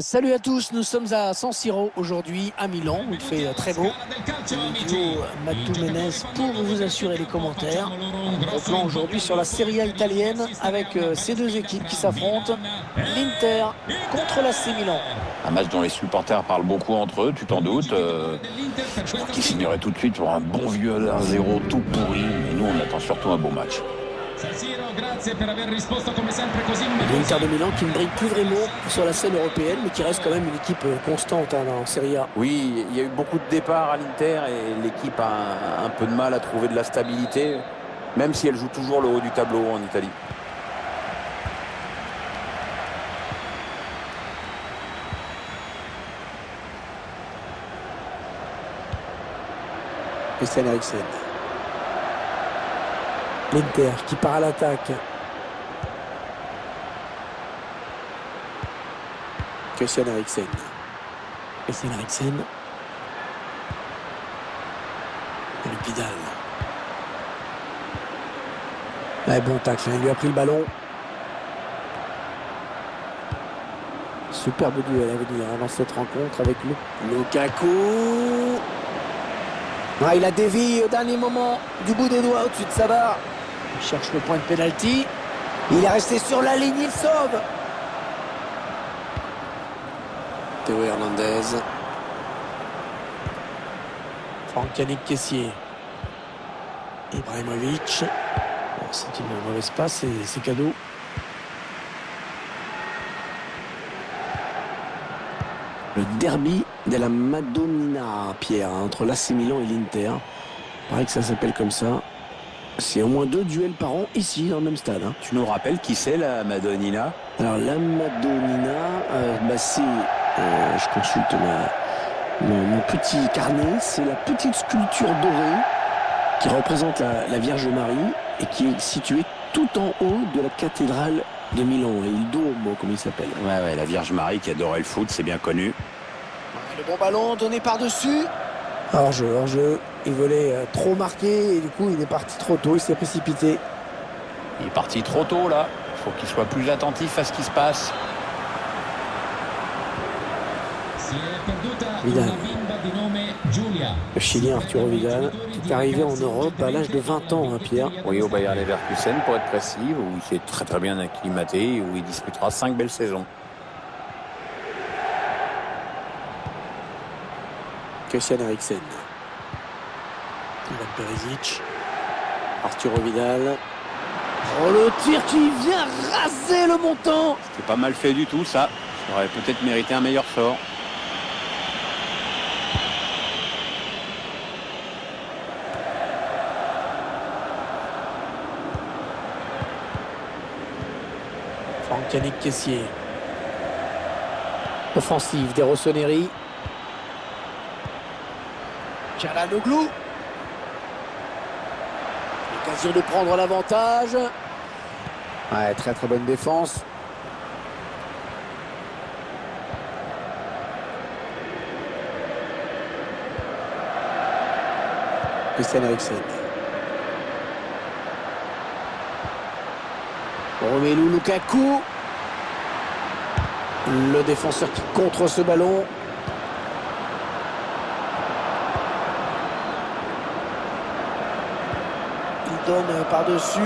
Salut à tous, nous sommes à San Siro aujourd'hui à Milan où il fait très beau. Duo Matteo Menez pour vous assurer les commentaires. Gros plan aujourd'hui sur la Serie A italienne avec ces deux équipes qui s'affrontent. L'Inter contre l'AC Milan. Un match dont les supporters parlent beaucoup entre eux, tu t'en doutes. Je crois qu'ils signeraient tout de suite pour un bon vieux 1-0 tout pourri. Mais nous, on attend surtout un beau match. L'Inter de Milan qui ne brille plus vraiment sur la scène européenne, mais qui reste quand même une équipe constante en Serie A. Oui, il y a eu beaucoup de départs à l'Inter et l'équipe a un peu de mal à trouver de la stabilité, même si elle joue toujours le haut du tableau en Italie. Christian Eriksen. L'Inter qui part à l'attaque. Christian Eriksen. Christian Eriksen. Avec Vidal. Ouais, bon tacle, il lui a pris le ballon. Superbe duel à venir dans cette rencontre avec Lukaku. Ah, il a dévié au dernier moment du bout des doigts au-dessus de sa barre. Il cherche le point de pénalty. Il est resté sur la ligne, il sauve. Théo Hernandez. Franck Yannick Kessié. Ibrahimovic. Bon, c'est une mauvaise passe et c'est cadeau. Le derby de la Madonnina, Pierre, entre l'AC Milan et l'Inter. Il paraît que ça s'appelle comme ça. C'est au moins 2 duels par an ici, dans le même stade. Tu nous rappelles qui c'est, la Madonnina? Alors, la Madonnina, c'est... je consulte mon petit carnet. C'est la petite sculpture dorée qui représente la Vierge Marie et qui est située tout en haut de la cathédrale de Milan. Et il Duomo, comme il s'appelle. Ouais, la Vierge Marie qui adorait le foot, c'est bien connu. Le bon ballon donné par-dessus. Hors-jeu. Il voulait trop marquer et du coup, il est parti trop tôt. Il s'est précipité. Il est parti trop tôt, là. Il faut qu'il soit plus attentif à ce qui se passe. Vidal. Le Chilien Arturo Vidal qui est arrivé en Europe à l'âge de 20 ans, hein, Pierre. Oui, au Bayer Leverkusen, pour être précis, où il s'est très très bien acclimaté et où il disputera 5 belles saisons. Christian Eriksen. Ivan Perisic. Arturo Vidal. Oh, le tir qui vient raser le montant. C'est pas mal fait du tout, ça. Ça aurait peut-être mérité un meilleur sort. Franck Yannick Kessié. Offensive des Rossoneri. Çalhanoğlu. L'occasion de prendre l'avantage. Ouais, très très bonne défense. Christian Eriksen. Romelu Lukaku. Le défenseur qui contre ce ballon. Il donne par-dessus.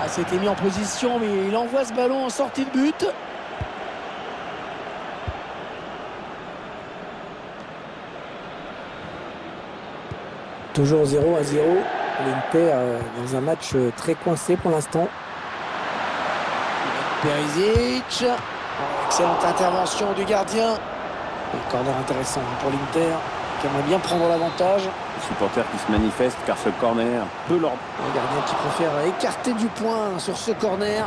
Ah, c'était mis en position, mais il envoie ce ballon en sortie de but. Toujours 0-0. L'Inter dans un match très coincé pour l'instant. Perisic. Excellente intervention du gardien. Un corner intéressant pour l'Inter qui aimerait bien prendre l'avantage. Les supporters qui se manifestent car ce corner peut leur... Un gardien qui préfère écarter du point sur ce corner.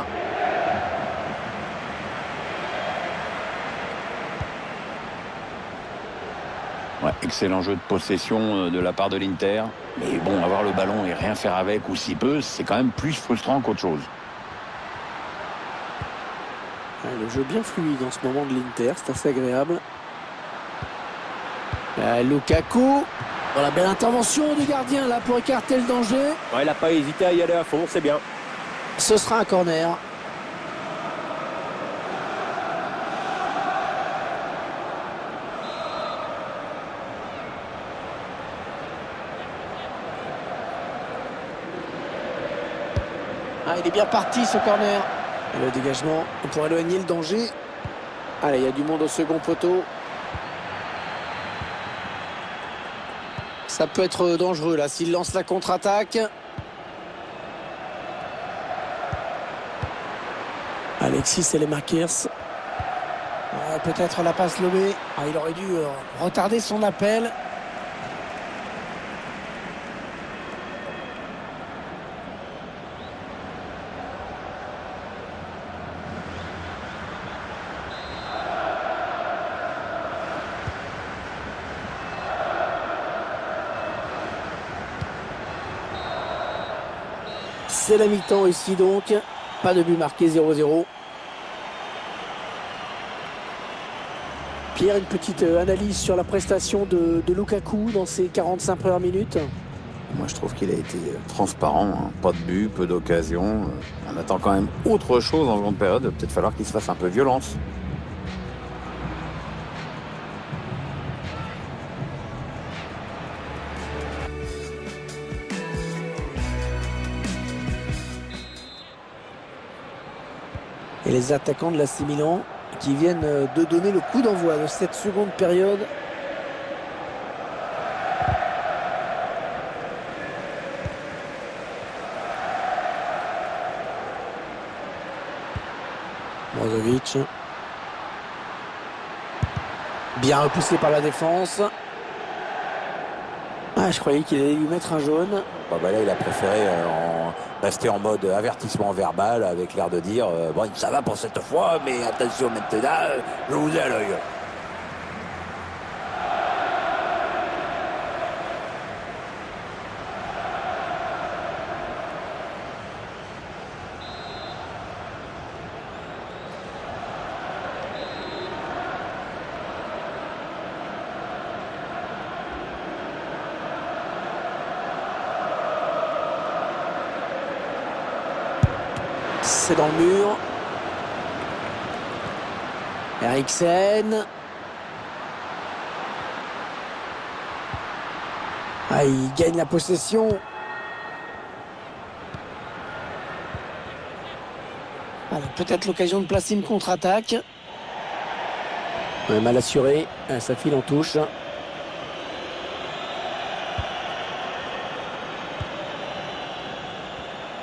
Ouais, excellent jeu de possession de la part de l'Inter. Mais bon, avoir le ballon et rien faire avec ou si peu, c'est quand même plus frustrant qu'autre chose. Le jeu bien fluide en ce moment de l'Inter, c'est assez agréable. Lukaku. Voilà, belle intervention du gardien là pour écarter le danger. Ouais, il n'a pas hésité à y aller à fond, c'est bien. Ce sera un corner. Ah, il est bien parti ce corner. Et le dégagement pour éloigner le danger. Allez, il y a du monde au second poteau. Ça peut être dangereux là s'il lance la contre-attaque. Alexis Saelemaekers. Ouais, peut-être la passe lobée. Ah, il aurait dû retarder son appel. C'est la mi-temps ici donc. Pas de but marqué, 0-0. Pierre, une petite analyse sur la prestation de Lukaku dans ces 45 premières minutes. Moi, je trouve qu'il a été transparent, hein. Pas de but, peu d'occasions. On attend quand même autre chose en seconde période. Il va peut-être falloir qu'il se fasse un peu violence. Et les attaquants de l'AC Milan qui viennent de donner le coup d'envoi de cette seconde période. Brozovic. Bien repoussé par la défense. Ah, je croyais qu'il allait lui mettre un jaune. Là, il a préféré rester en mode avertissement verbal avec l'air de dire bon, ça va pour cette fois, mais attention maintenant, je vous ai à l'œil. C'est dans le mur. Eriksen. Ah, il gagne la possession. Peut-être l'occasion de placer une contre-attaque. Mal assuré. Ça file en touche.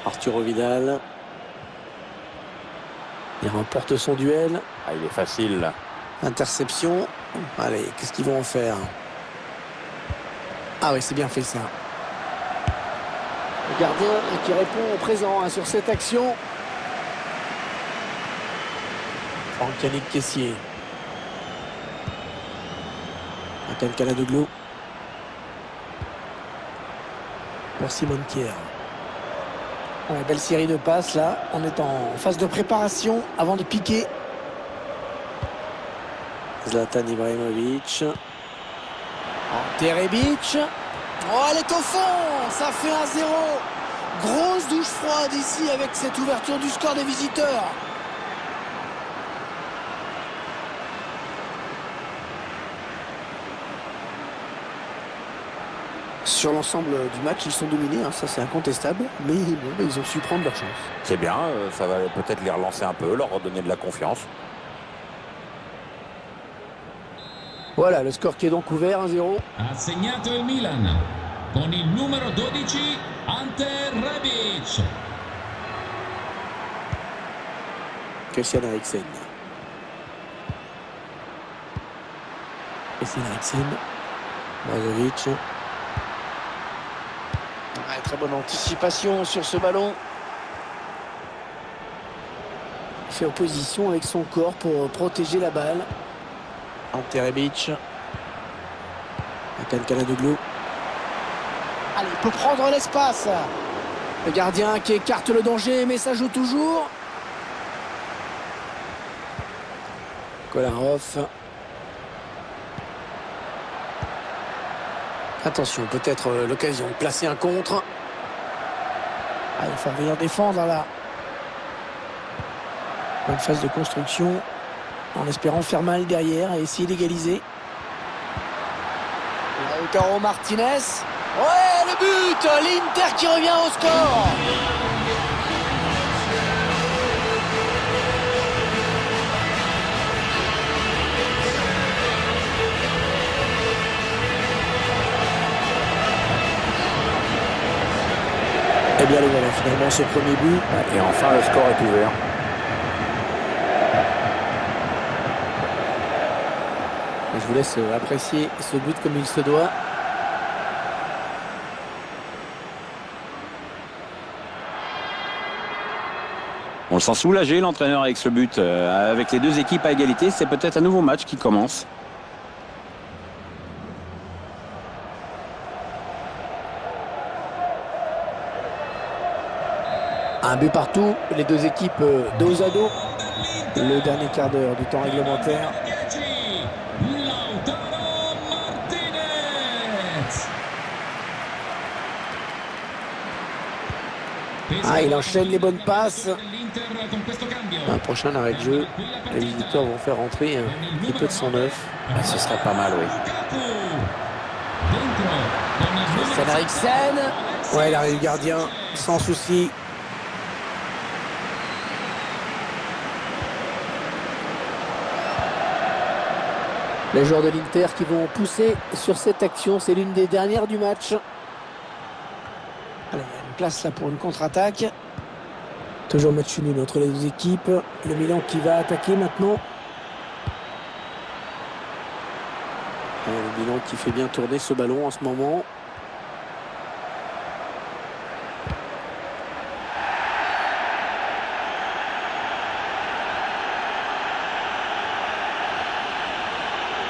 Arturo Vidal. Il remporte son duel. Ah, il est facile là. Interception. Allez, qu'est-ce qu'ils vont en faire? Ah oui, c'est bien fait ça. Le gardien qui répond au présent sur cette action. Franck Caissier. Atel Kaladoglou. Pour Simon Kier. Ouais, belle série de passes là. On est en phase de préparation avant de piquer. Zlatan Ibrahimovic. Terebic. Oh, elle est au fond. Ça fait 1-0. Grosse douche froide ici avec cette ouverture du score des visiteurs. Sur l'ensemble du match, ils sont dominés, hein, ça c'est incontestable, mais bon, ils ont su prendre leur chance. C'est bien, ça va peut-être les relancer un peu, leur redonner de la confiance. Voilà, le score qui est donc ouvert, 1-0. Ha segnato il Milan con il numero 12 Ante Rebic. Christian Eriksen. Christian Eriksen. Brozovic. Ouais, très bonne anticipation sur ce ballon. Il fait opposition avec son corps pour protéger la balle. Ante Rebic. Atel Kaladoglou. Allez, il peut prendre l'espace. Le gardien qui écarte le danger, mais ça joue toujours. Kolarov. Attention, peut-être l'occasion de placer un contre. Ah, il faut venir défendre là. Bonne phase de construction. En espérant faire mal derrière et essayer d'égaliser. Lautaro Martinez. Ouais, le but. L'Inter qui revient au score. finalement ce premier but. Et enfin, le score est ouvert. Je vous laisse apprécier ce but comme il se doit. On le sent soulagé, l'entraîneur, avec ce but. Avec les deux équipes à égalité, c'est peut-être un nouveau match qui commence. Un but partout, les deux équipes dos à dos. Le dernier quart d'heure du temps réglementaire. Ah, il enchaîne les bonnes passes. Un prochain arrêt de jeu. Les visiteurs vont faire rentrer un petit peu de sang neuf. Ah, ce serait pas mal, oui. Christian Eriksen. Ouais, il arrive le gardien, sans souci. Les joueurs de l'Inter qui vont pousser sur cette action. C'est l'une des dernières du match. Allez, il y a une place là pour une contre-attaque. Toujours match nul entre les deux équipes. Le Milan qui va attaquer maintenant. Le Milan qui fait bien tourner ce ballon en ce moment.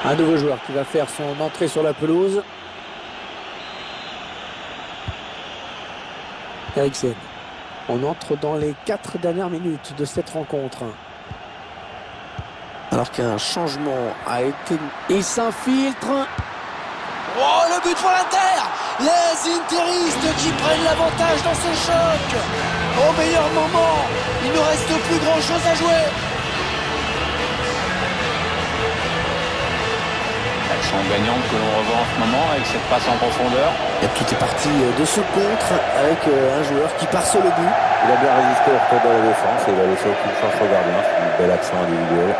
Un nouveau joueur qui va faire son entrée sur la pelouse. Eriksen. On entre dans les 4 dernières minutes de cette rencontre. Alors qu'un changement a été... Il s'infiltre. Oh, le but pour l'Inter! Les interistes qui prennent l'avantage dans ce choc. Au meilleur moment, il ne reste plus grand chose à jouer. Action gagnante que l'on revoit en ce moment avec cette passe en profondeur. Et tout est parti de ce contre avec un joueur qui part sur le but. Il a bien résisté au retour de la défense et il a laissé aucune chance au gardien. C'est une belle action individuelle.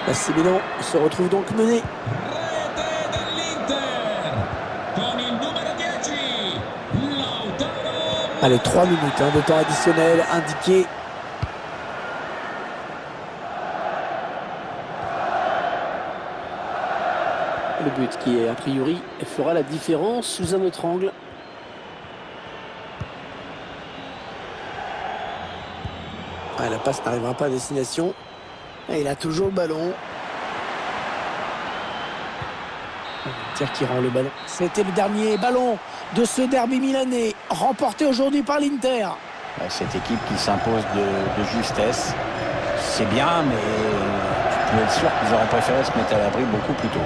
AC Milan se retrouve donc mené. Allez, 3 minutes de temps additionnel indiqué. Le but qui, a priori, fera la différence sous un autre angle. Ah, la passe n'arrivera pas à destination. Et il a toujours le ballon. Tire qui rend le ballon. C'était le dernier ballon de ce derby milanais, remporté aujourd'hui par l'Inter. Cette équipe qui s'impose de justesse, c'est bien, mais tu peux être sûr qu'ils auraient préféré se mettre à l'abri beaucoup plus tôt.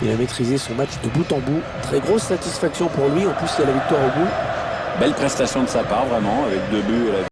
Il a maîtrisé son match de bout en bout. Très grosse satisfaction pour lui. En plus, il y a la victoire au bout. Belle prestation de sa part, vraiment, avec 2 buts et la